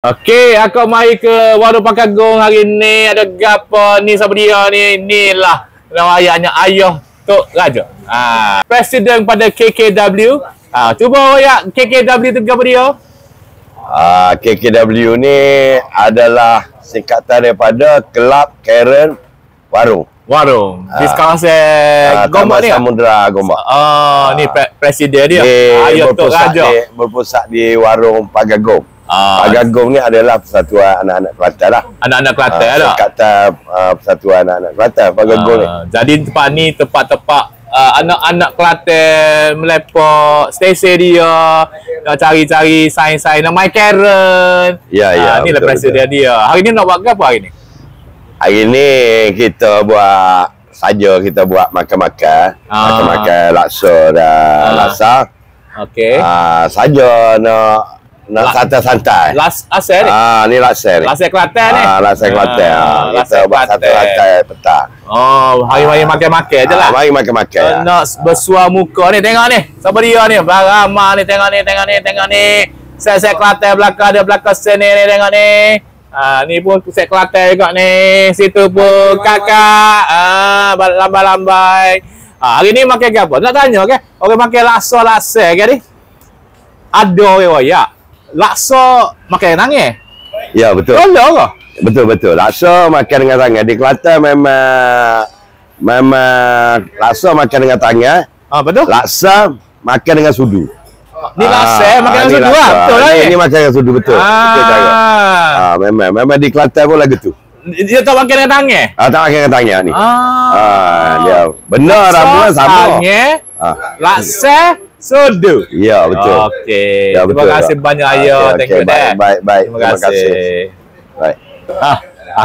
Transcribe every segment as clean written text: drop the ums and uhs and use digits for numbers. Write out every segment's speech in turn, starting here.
Okey, aku mai ke Warung Pakagong hari ni. Ada gapo ni siapa dia ni? Inilah nama ayahnya Ayah Tok Raja. Presiden pada KKW. Cuba royak KKW tu gapo dia? KKW ni adalah singkatan daripada Kelab Karen Warung. Warung. Di kawasan Gombak ni. Samudra Gombak. Ni presiden dia. Ayah Tok Raja. Berpusat di Warung Pakagong. Pakagong ni adalah persatuan anak-anak Kelantan lah. Anak-anak Kelantan lah. Singkatan persatuan anak-anak Kelantan Pakagong ni. Jadi tempat ni tempat-tempat anak-anak Kelantan melepok stesen dia, nak cari-cari sains-sains, nak main Karen. Ya, inilah presiden dia. Hari ni nak buat apa hari ni? Hari ni kita buat makan-makan. Makan laksa dan laksa. Okey. Saja nak santai-santai. Asal ni? Ni laksa ni. Laksa Kelantan ni? Laksa Kelantan. Kita buat santai-santai petang. Hari-hari makan-makan je lah. Mari makan-makan. Nak bersuah muka ni, tengok ni. Siapa dia ni? Ramah ni, tengok ni. Set Kelantan belakang dia, belakang sini ni, tengok ni. Ni pun set Kelantan juga ni. Situ pun kakak. Lambai-lambai. Hari ni makan apa? Nak tanya ke? Orang makan laksa ke ni? Ada orang royak. Laksa makan tangan. Ya, betul. Tolong ke? Betul. Laksa makan dengan tangan. Di Kelantan memang laksa makan dengan tangan. Betul. Laksa makan dengan sudu. Ni laksa makan dengan sudu lah. Betul lah ni. Ini makan dengan sudu, betul. Betul cara. Memang di Kelantan pun lagu tu. Dia tak makan dengan tangan? Tak makan dengan tangan ni. Dia benar ramai sama. Tangan, laksa, sudu. Ya, betul. Okey. Ya, Terima kasih banyak ayah. Thank you dah. Baik. Terima kasih. Baik.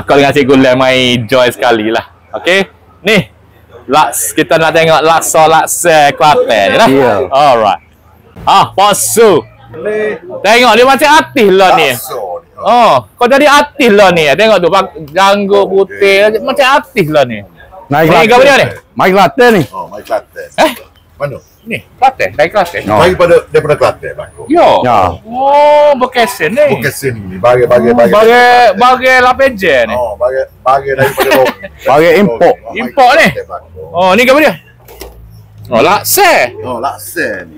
Aku dengan Cikgu Lam mai joy sekali lah. Okey. Ni. Kita nak tengok laksa Kelantan ni lah. Ya. Alright. Posu. Tengok dia macam artis lah ni. Kau jadi artis lah ni. Tengok tu janggut putih macam artis lah ni. Naik Kelantan. Ni gapo dia ni? Mai Kelantan ni. Mai Kelantan. Mana? Ni, Kelantan, dari Kelantan. Daripada Kelantan, Bangkok. Yo. Ya. Berkesen ni. Bukan sini, bagi lapeje ni. Bagi daripada Bagi import. Import ni. Ni gapo dia? Laksa. Laksa ni.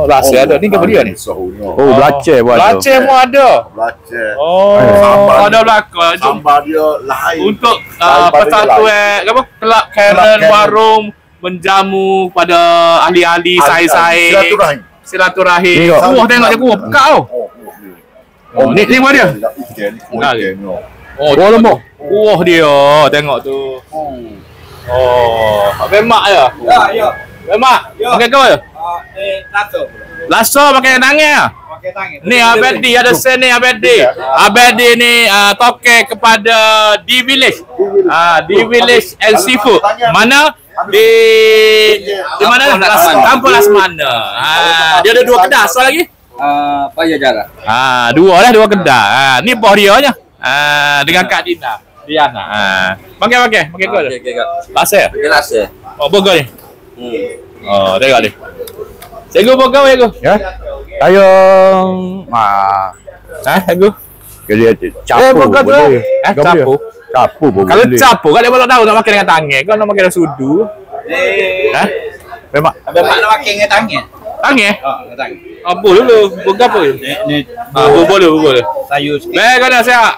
Laksa ada. Ni gapo dia ni? Belacan pun ada. Belacan pun ada. Belacan. Ada belakang. Sambal dia lain. Untuk persatuan apa? Kelab Karen Warung menjamu pada ahli-ahli sains-sains. Silaturahim. Wah, tengok dia kuah pekat tau. Ni mana dia? Lemak. Wah dia, tengok tu. Lemak je? Ya. Lemak? Makan kau je? Laksa pakai tangan? Pakai tangan. Ni Abedi, ada sen ni Abedi. Abedi ni toke kepada D-Village. D-Village and Seafood. Mana? Di mana? Kampung Lasmana. Dia ada 2 kedai. Soal lagi? Pajajaran. Dua kedai. Ni bos dia nya. Dengan Kak Diana. Makan kau. Laksa. Laksa. Burger ni. Tengok ni. Cikgu burger cikgu. Ya. Ayo. Cikgu. Dia capu. Burger tu. Capu. Capu pun. Kalau capu kan dia tak tahu nak makan dengan tangan. Kau nak makan dengan sudu. Memang. Abang nak makan dengan tangan. Tangan? Tangan. Apa dulu? Burger apa? Ni Bubur dulu. sayur sikit. Baik kau dah siap.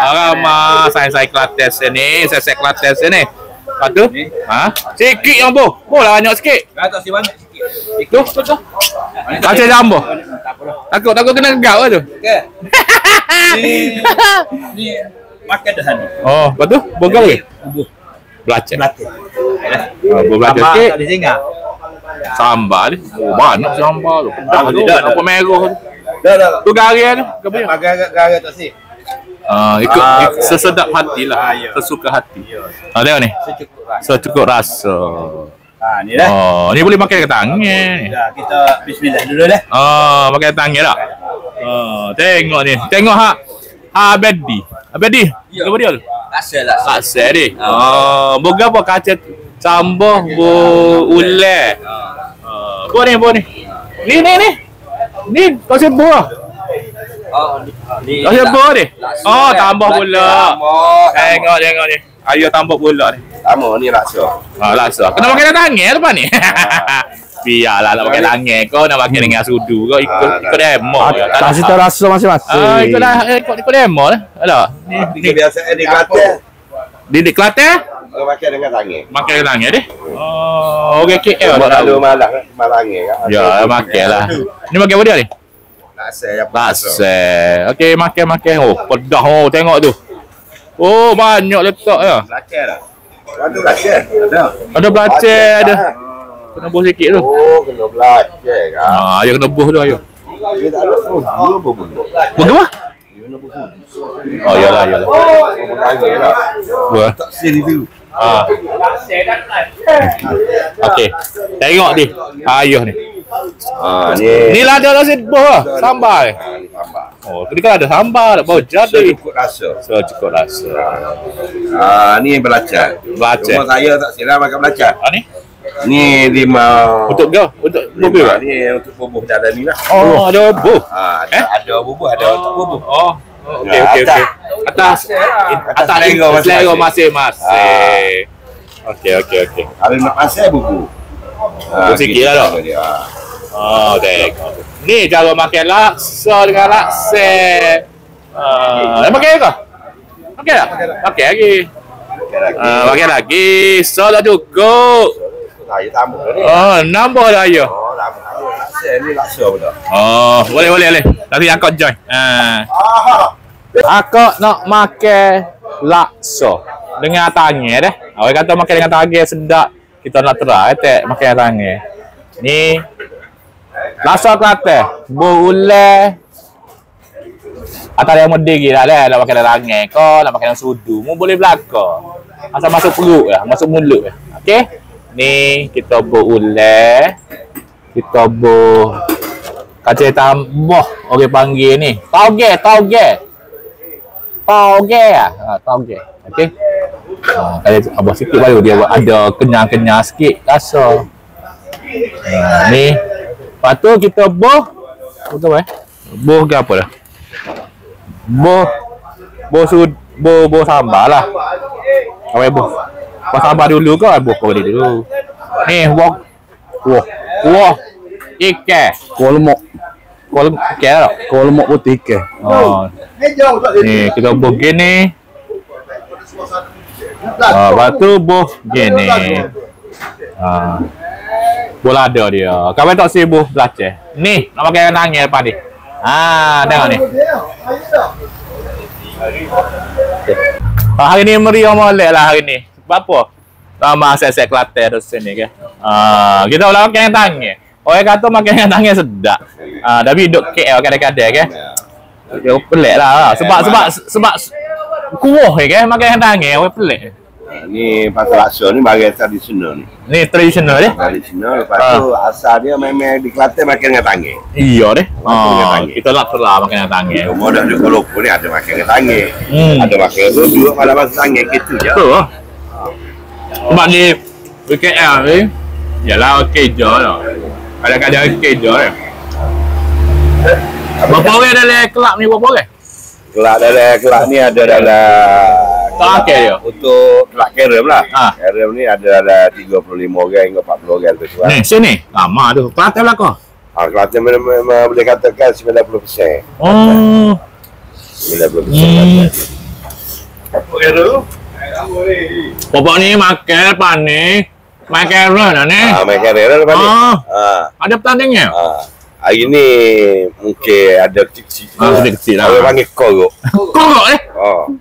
Ramah saya Kelantan sini, saya Kelantan sini. Lepas tu? Sikit yang boh. Lah banyak sikit. Tak si banyak sikit. Tu. Macam jambah. Takut kena gegap ke tu? Okey. Ni makan dah ni. Lepas tu? Burger ke? Belacan. Bubur belacan sikit. Tak disinggah. Sambal ni. Banyak sambal tu. Pedas tu. Apa merah tu. Dah. Tu garing tu. Ke apa? Gagal tak si. Ikut sesedap hati lah. Sesuka hati. Tengok ni. Secukup rasa. Ni dah. Ni boleh makan ke tangan ni. Dah, kita bismillah dulu dah. Makan tangan tak? Tengok ni. Tengok Abedi. Abedi. Apa dia tu? Laksa ni. Burger apa? Kaca sambal ulat. Buat ni. Ni. Ni kau sebut lah. Ni. Oh, siapa ni? Oh, tambah pula. Tengok ni. Ayo tambah pula ni. Sama ni laksa. Laksa. Kena makan tangan depan ni. Biarlah nak pakai tangan kau, nak pakai dengan sudu kau ikut demo. Kasih tahu rasa masing-masing. Ikut demo lah. Alah. Ni biasa di Kelantan. Di Kelantan? Orang pakai dengan tangan. Makan dengan tangan dia. Oh, okey KL Buat dah lalu tahu. malangnya kan. Ya, makan lah. Ni makan apa dia ni? Laksa yang Laksa. Okey, makan. Oh, pedah oh, tengok tu. Oh, banyak letak ya. Laksa dah. Ada laksa. Ada. Ada belacan ada. Kena buh sikit tu. Oh, kena belajar kan. Ayo kena buh tu ayo. Dia tak ada pun. Dia berbulu. Buah? Oh, iyalah. Berbulu lah. Buah. Tak sini tu. Okey. Tengok ni. Ayuh ni. Ni. Ni lah ada nasi buah sambal. Ni tambah. Oh, tadi kan ada sambal, bau jadi. Cukup rasa. So cukup rasa. Ni belacan. Belacan. Rumah saya tak silap makan belacan. Ni Ni lima. untuk kau, untuk bubuh lima ke? ni untuk bubuh dah ada ni lah. Oh, ada bubuh. Ada bubuh, ada tak bubuh. Oh. Okey. Atas selera masing-masing. Okey. Kalau nak pasal bubuh. Bubuh sikit lah tak? Oh, tengok. Ni cara makan laksa dengan laksa. Makan ke? Makan tak? Makan lagi. Makan lagi. So dah cukup. Saya tambah ni. Oh, nambah dah ya. Oh, lama. Laksa ni laksa betul. Oh, boleh. Nanti akak join. Akak nak makan laksa dengan tangan dah. Orang kata makan dengan tangan sedap. Kita nak try tak makan dengan tangan. Ni laksa Kelantan, boleh. Atau yang mudi gila lah nak makan dengan tangan. Kau nak makan dengan sudu, mu boleh belaka. Asal masuk perut lah, masuk mulut lah. Okey? Ni kita boleh. Kita kacang tambah orang panggil ni. Tauge. Tauge ah. Tauge. Okey. Kalau abah sikit baru dia ada kenyang-kenyang sikit rasa. Ni. Lepas tu kita betul Boh ke apa dah? Boh sambal lah. Awak boh. Pas sambal dulu ke boh kau dulu. Ni wah. Ikan. Kuah lemak. Ikan tak? Kuah lemak putih ke. Oh. Ni kita boh gini. Lepas tu boh gini. Bola ada dia. Kawan tak sibuk belajar. Ni, nak pakai tangan depan ni. Tengok ni. Hari ni meriah molek lah hari ni. Sebab apa? Lama set-set Kelantan tu sini ke. Kita boleh makan dengan tangan. Orang kata makan dengan tangan sedap. Tapi duduk KL kadang-kadang ke. Dia pelik lah. Sebab kuah ke makan dengan tangan. Orang pelik. Ni pasal laksa ni bahagian tradisional ni. Ni tradisional dia. Tradisional. Lepas tu asal dia memang di Kelantan makan dengan tangan. Iya deh. Makan dengan tangan. Kita nak telah makan dengan tangan. Cuma dah di Kolombo ni ada makan dengan tangan. Ada makan dengan duduk malah pasal tangan gitu je. Betul lah. Sebab ni KL ni yalah okey je lah. Kadang-kadang okey je lah. Berapa orang dalam kelab ni berapa orang? Kelak ni ada dalam Tak akal dia? untuk kelak kerem lah. Kerem ni ada dalam 35 orang hingga 40 orang tu. Ni sini lama tu. Kelantan belakang. Kelantan memang boleh katakan 90%. Oh. 90%. Apa kerem? Pokok ni makan lepas ni makan lah ni. Main kerem lepas ni. Ada pertandingan? Hari ni mungkin ada kecil-kecil. Kecil-kecil lah. Orang panggil korok. Korok eh? Korok.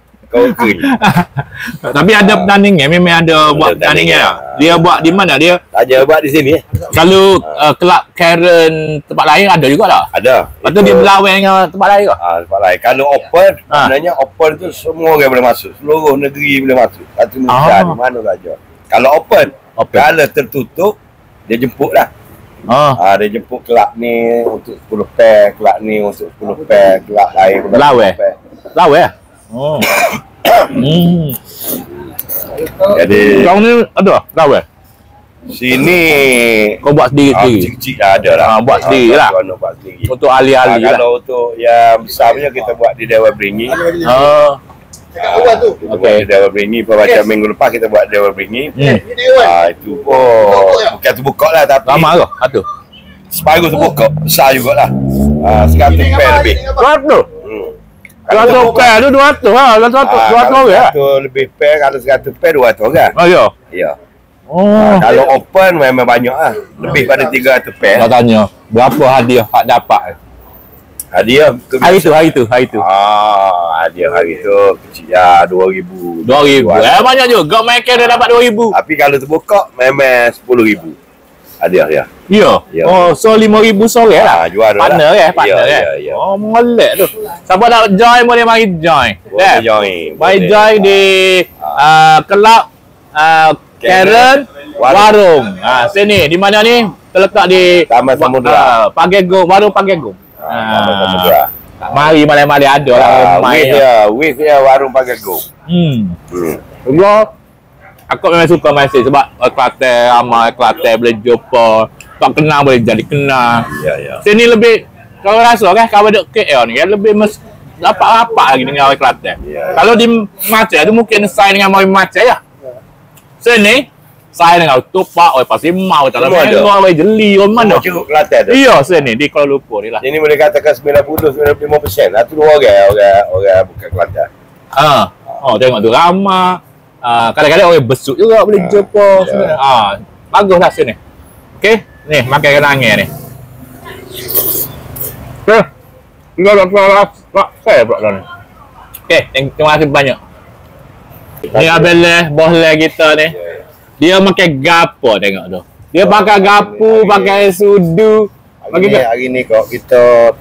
Tapi ada pertandingan, memang ada buat pertandingan lah. Dia buat di mana dia? Aja buat di sini. Kalau kelab Karen tempat lain ada juga tak? Ada. Lepas tu dia berlawan dengan tempat lain ke? Tempat lain. Kalau open, sebenarnya open tu semua orang boleh masuk. Seluruh negeri boleh masuk. Satu Malaysia di mana saja. Kalau open. Kalau tertutup, dia jemput lah. Dia jemput kelab ni untuk 10 pair, kelab ni untuk 10 pair, kelab lain Lawan? Lawan? Jadi kau ni ada lawan? Sini Kau buat sendiri. kecil ada lah. Buat sendiri lah. Buat sendiri. Untuk ahli-ahli lah. Kalau untuk yang besar punya kita buat di Dewan Beringin. Okey. Di Dewan Beringin macam minggu lepas kita buat Dewan Beringin. Itu pun bukan terbuka lah tapi Lama ke? Satu. separuh terbuka. Besar jugalah. 100 pair lebih. 200. 200 pair tu 200 lah. 200 orang lah. 100 lebih pair, kalau 100 pair 200 orang. Oh ya. Ya. Oh. Kalau open memang banyak lah. Lebih pada 300 pair. Kau tanya, berapa hadiah hak dapat? Hadiah Hari tu. hadiah hari tu kecil ya 2,000. 2,000. Banyak juga main kira dapat 2,000. Tapi kalau terbuka memang 10,000. Hadiah ya. Ya. Ya. Oh, so 5,000 sore lah. Juara lah. Partner kan? Partner Ya, kan? ya. Oh, molek tu. Siapa nak join boleh mari join. Boleh join. Mari Boleh. join di kelab Karen Warung. Sini di mana ni? Terletak di Taman Samudera. Pagegong, Warung Pagegong. Taman Samudera. Mari malam-malam ada lah main. Wave dia warung Pagegong. Ya. Aku memang suka main sini sebab Kelantan ramai, Kelantan boleh jumpa, tak kenal boleh jadi kenal. Ya. Sini lebih, kalau rasa kan kalau duduk KL ni kan lebih rapat-rapat lagi dengan orang Kelantan. Ya. Kalau di Macai tu mungkin saya dengan orang Macai lah. Sini saya dengan Tupak, orang Pasir Mau, tak Semua ada ada. orang Jeli, orang mana. Cukup Kelantan tu. Iya, sini di Kuala Lumpur ni lah. Ini boleh katakan 90-95%. Itu dua orang bukan Kelantan. Oh, tengok tu ramah. Kadang-kadang orang besuk juga boleh jumpa sebenarnya. Baguslah sini. Okey, ni makan kenangan ni. Okey. Saya pula dah ni. Okey, terima kasih banyak. Ni abel bohle kita ni. Dia makan gapo tengok tu. Dia pakai gapu, pakai sudu. Hari ni kau kita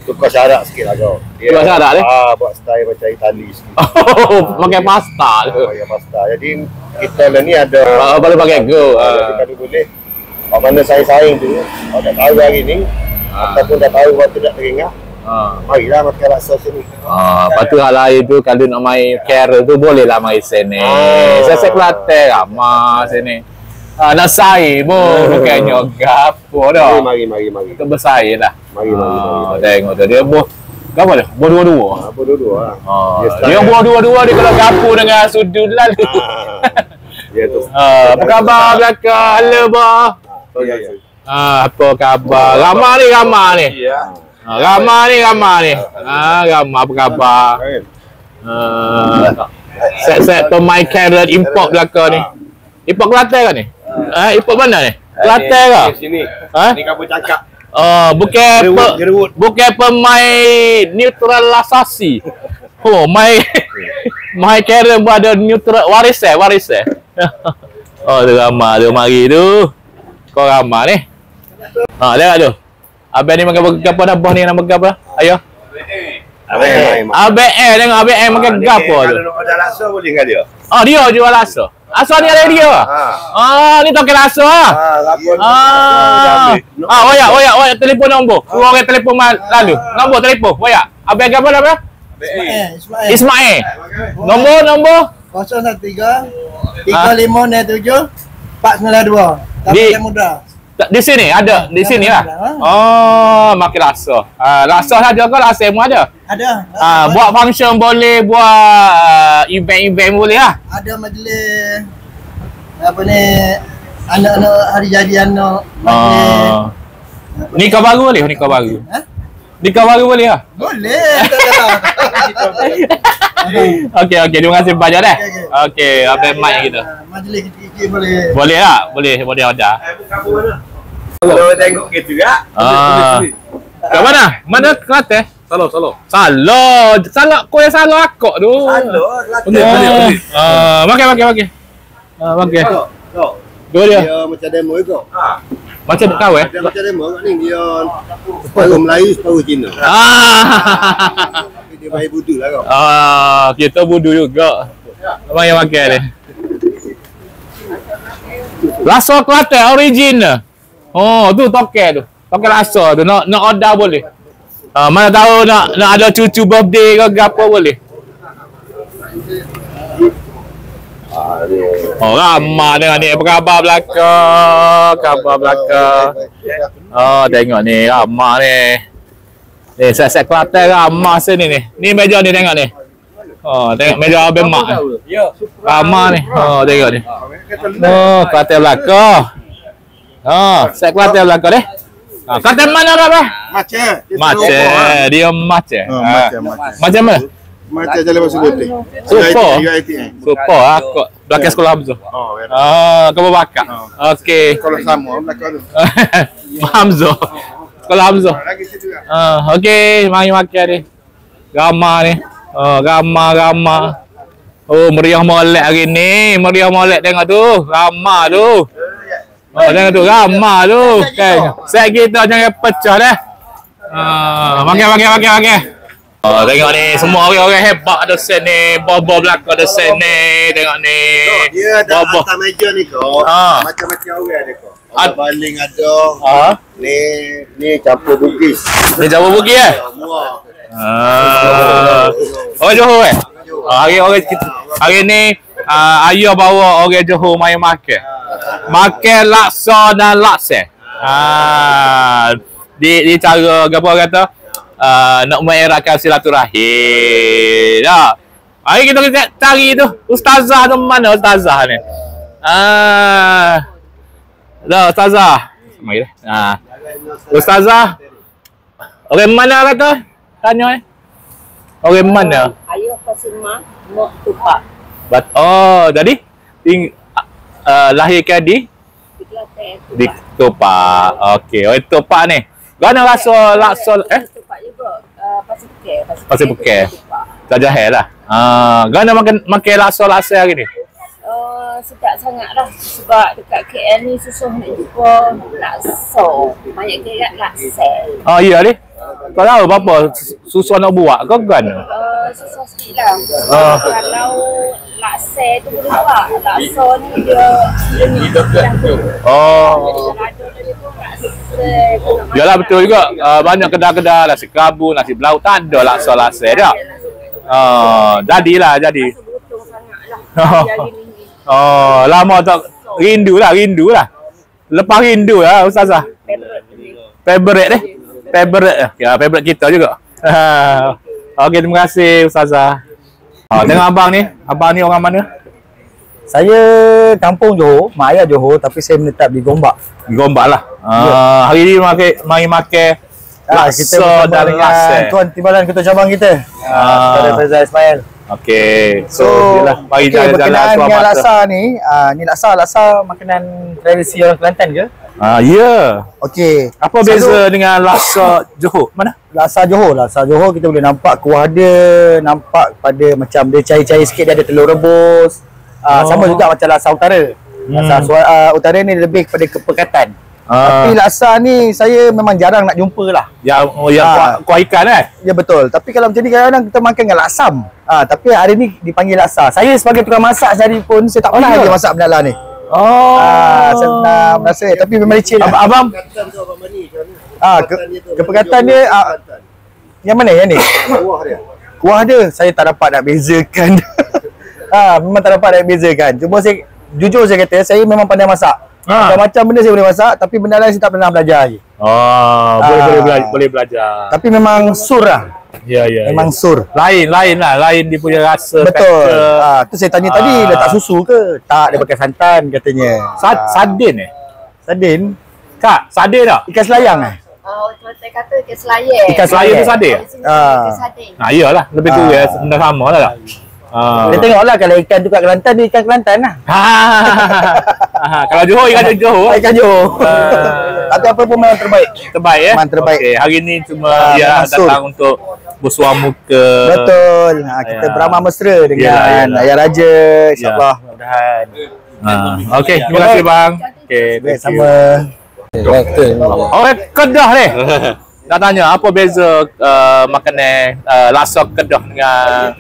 tukar syarat sikit lah kau. Tukar syarat ni? Buat style macam Itali sikit. Oh, pakai pasta tu. Ya pasta. Jadi kita lah ni ada Boleh pakai go. jadi kalau boleh kat mana saing-saing tu, kalau tak tahu hari ni ataupun dah tahu waktu tak teringat, marilah makan laksa sini. Lepas tu hal lain tu kalau nak main carol tu bolehlah main sini. Saya Kelantan ramah sini. Nak saing pun bukannya gapo dah. Mari. Kita bersaing lah. Mari. Tengok tu dia buah. Gapo dia? Buah dua-dua. Apa dulu ah. Dia buah dua-dua dia kalau gapo dengan sudut lalu. Ya tu. Apa khabar belakang? Halo bah. Ya. Apa khabar? Ramah ni. Ya. Ramah ni. Ramah apa khabar? Set pemain carrot import belakang ni. Import Kelantan kan ni? Import mana ni? Kelantan ke? Sini. Ni kamu cakap. Bukan pemain neutralisasi. Oh, main carrot pun ada neutral waris. Oh, tu ramah tu mari tu. Kau ramah ni. Lihat tu. Abang ni makan gapo dah bah ni nama gapo? Ayo. Abang tengok abang makan gapo tu. Kalau nak ada laksa boleh dengan dia. Dia jual laksa. Laksa ni ada dia. Ni token laksa ah. Wayak telefon nombor. Suruh orang telefon lalu. Nombor telefon wayak. Abang gapo nama? Ismail. Nombor 013 3597 492. Taman Muda. Di sini ada di sini lah. Makin laksa. Laksa saja ke laksa semua ada? Ada. Buat function boleh, buat event-event boleh lah. Ada majlis apa ni anak-anak hari jadi anak majlis. Nikah baru boleh? Nikah baru. Nikah baru boleh lah? Boleh. Okey, terima kasih banyak dah. Okey, apa mic kita? Majlis kecil-kecil boleh. Boleh tak? Boleh ada. Kalau tengok gitu juga. Kat mana? Mana Kelantan? Salah. Kau yang salah akak tu. Boleh. Makan. Makan. Dua dia. Dia macam demo juga. Macam kau Dia macam demo kat ni dia separuh Melayu, separuh Cina. Tapi dia baik budu lah kau. Kita budu juga. Abang yang makan ni. Rasa Kelantan original. Tu token tu. Token rasa tu nak order boleh. Mana tahu nak ada cucu birthday ke apa boleh. Ni. Oh, ramai tengok ni. Apa khabar belakang? Khabar belakang. Oh, tengok ni. Ramai ni. Ni, set-set Kelantan ramai sini ni. Ni meja ni tengok ni. Oh, tengok meja Abang Mak ni. Ramai ni. Oh, tengok ni. Oh, Kelantan belakang. Oh, set Kelantan belakang ni. Kelantan mana dah, Abang? Macam. Macam. Dia macam. Macam mana? Macam Jalan Pasir Putih. Super. UiTM. Super aku belakang sekolah Hamzah. Oh, ya. Kau bakar. Okey. Kalau sama belakang tu. Hamzah. Sekolah Hamzah. Lagi situ lah. Okey, mari makan ni. Ramai ni. Ramai. Oh, meriah molek hari ni. Meriah molek tengok tu. Ramai tu. Oh, tengok tu ramai tu. Kan. Set kita jangan pecah dah. Makan. Oh, tengok ni semua orang-orang hebat ada sen ni. Bobo belakang ada sen ni. Tengok ni. Dia ada Bobo. atas meja ni kau. Macam-macam orang ada kau. Ada baling ada. Ni campur Bugis. Ni Jawa Bugis eh? Semua. Orang Johor eh? Hari ni ayah bawa orang Johor main makan. Makan laksa dan laksa. Di cara apa kata? Nak mengeratkan silaturahim. Dah. Hari kita cari tu ustazah tu mana ustazah ni? Dah ustazah. Mari dah. Ustazah. Orang mana kata? Tanya Orang mana? Ayah Fasimah Mok Tupak. Jadi lahirkan di Kelantan. di Tupak. Okey, orang Tupak ni. Gana rasa laksa Tupak juga. Pasir Putih. Pasir Putih. Saja hai lah. Gana makan laksa hari ni. Sedap sangat lah. Sebab dekat KL ni susah nak jumpa laksa. Banyak gerak laksa. Iya ni. Kau tahu apa susah nak buat kau kan? Susah sikit lah. Kalau laksa tu boleh buat. Laksa ni dia Yalah betul juga. Banyak kedai-kedai nasi kerabu, nasi belau tak ada laksa dah. Jadi. Lama tak rindu lah. Lepas rindu lah ustazah. Favorite ni. Favorite kita juga. Okey, terima kasih ustazah. Tengok abang ni orang mana? Saya kampung Johor, mak ayah Johor tapi saya menetap di Gombak. Gombak lah. Hari ni mari makan laksa dan laksa. Tuan Timbalan Ketua Cabang kita. Kepada Faizal Ismail. Okey. So, mari okay, jalan-jalan berkenaan suam dengan mata. laksa ni, ni laksa makanan tradisi orang Kelantan ke? Ya. Okey. Apa beza dengan laksa Johor? Mana? Laksa Johor kita boleh nampak kuah dia, nampak pada macam dia cair-cair sikit, dia ada telur rebus. Sama juga macam laksa utara. Laksa utara ni lebih kepada kepekatan. Tapi laksa ni saya memang jarang nak jumpa lah. Kuah ikan Ya betul. Tapi kalau macam ni kadang-kadang kita makan dengan laksam. Tapi hari ni dipanggil laksa. Saya sebagai tukang masak sehari pun saya tak pernah lagi masak benda ni. Saya nak rasa tapi memang licin. Abang kepekatan dia yang mana yang ni? Kuah dia saya tak dapat nak bezakan. Memang tak dapat nak bezakan. Cuma saya jujur saya kata saya memang pandai masak. Macam benda saya boleh masak tapi benda lain saya tak pernah belajar lagi. Boleh belajar. Tapi memang sur lah. Ya. Memang sur. Lain dia punya rasa. Betul. Tu saya tanya tadi letak susu ke? Tak, dia pakai santan katanya. Sardin Sardin? Kak, sardin tak? Ikan selayang Saya kata ikan selayar. Ikan selayar tu sardin? Ikan sardin. Iyalah, lebih kurang benda sama lah tak? Dia tengoklah kalau ikan tu kat Kelantan, dia ikan Kelantan lah. Kalau Johor, ikan Johor. Ikan Johor. Tapi apa pun memang terbaik. Terbaik ya? Memang terbaik. Okay, hari ni cuma dia datang untuk bersuah muka. Betul. Kita beramah mesra dengan Ayah Raja. InsyaAllah. Mudah-mudahan. Okey, terima kasih bang. Okey, sama. Orang Kedah ni. Nak tanya apa beza makanan laksa Kedah dengan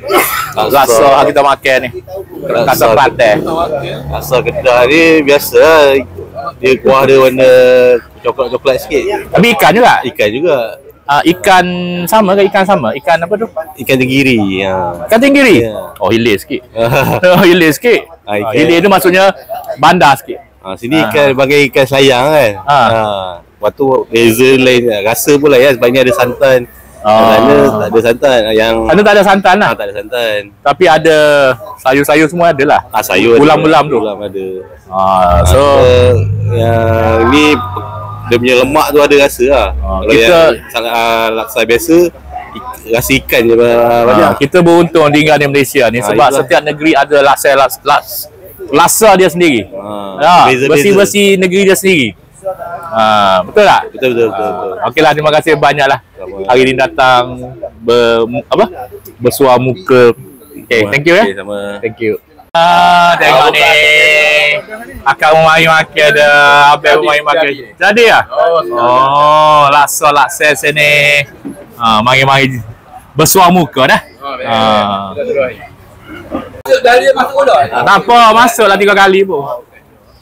laksa kita makan ni? Laksa Kelantan. Laksa Kedah ni biasa dia kuah dia warna coklat-coklat sikit. Tapi ikan juga? Ikan juga. ikan sama ke ikan sama? Ikan apa tu? Ikan tenggiri. Ha. Ikan tenggiri? Ya. Oh, hilir sikit. Oh, hilir sikit. Ikan. Hilir tu maksudnya bandar sikit. Sini ikan bagai ikan sayang kan. Lepas tu beza lain, rasa pula ya, sebabnya ada santan. Sana tak ada santan. Yang Sana tak ada santan lah. tak ada santan. Tapi ada sayur-sayur semua ada lah. Sayur Ulam-ulam tu. Ulam ada. So yang ni dia punya lemak tu ada rasa lah. Kalau kita- yang sangat laksa biasa rasa ikan je banyak. kita beruntung tinggal di Malaysia ni sebab itulah. setiap negeri ada laksa dia sendiri. Beza-beza. Bersih-bersih negeri dia sendiri. Betul tak? Betul. Okeylah, terima kasih banyaklah. Hari ni datang bersuah muka. Okay, thank you ya. Okay, sama. Thank you. Tengok ni. Akak maki ada, abang maki. Jadi ya? Oh, laksa sini. Mari bersuah muka dah. Tak apa, masuklah 3 kali pun.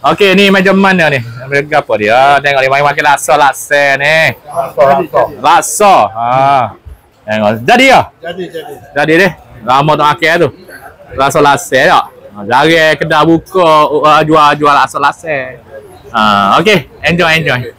Okey, ni macam mana ni? Mereka apa dia? Tengok ni mari makan laksa ni. Laksa. Tengok. Jadi ya? Jadi deh. Lama tak makan tu. Laksa tak? Dari kedai buka jual laksa. Okey, enjoy.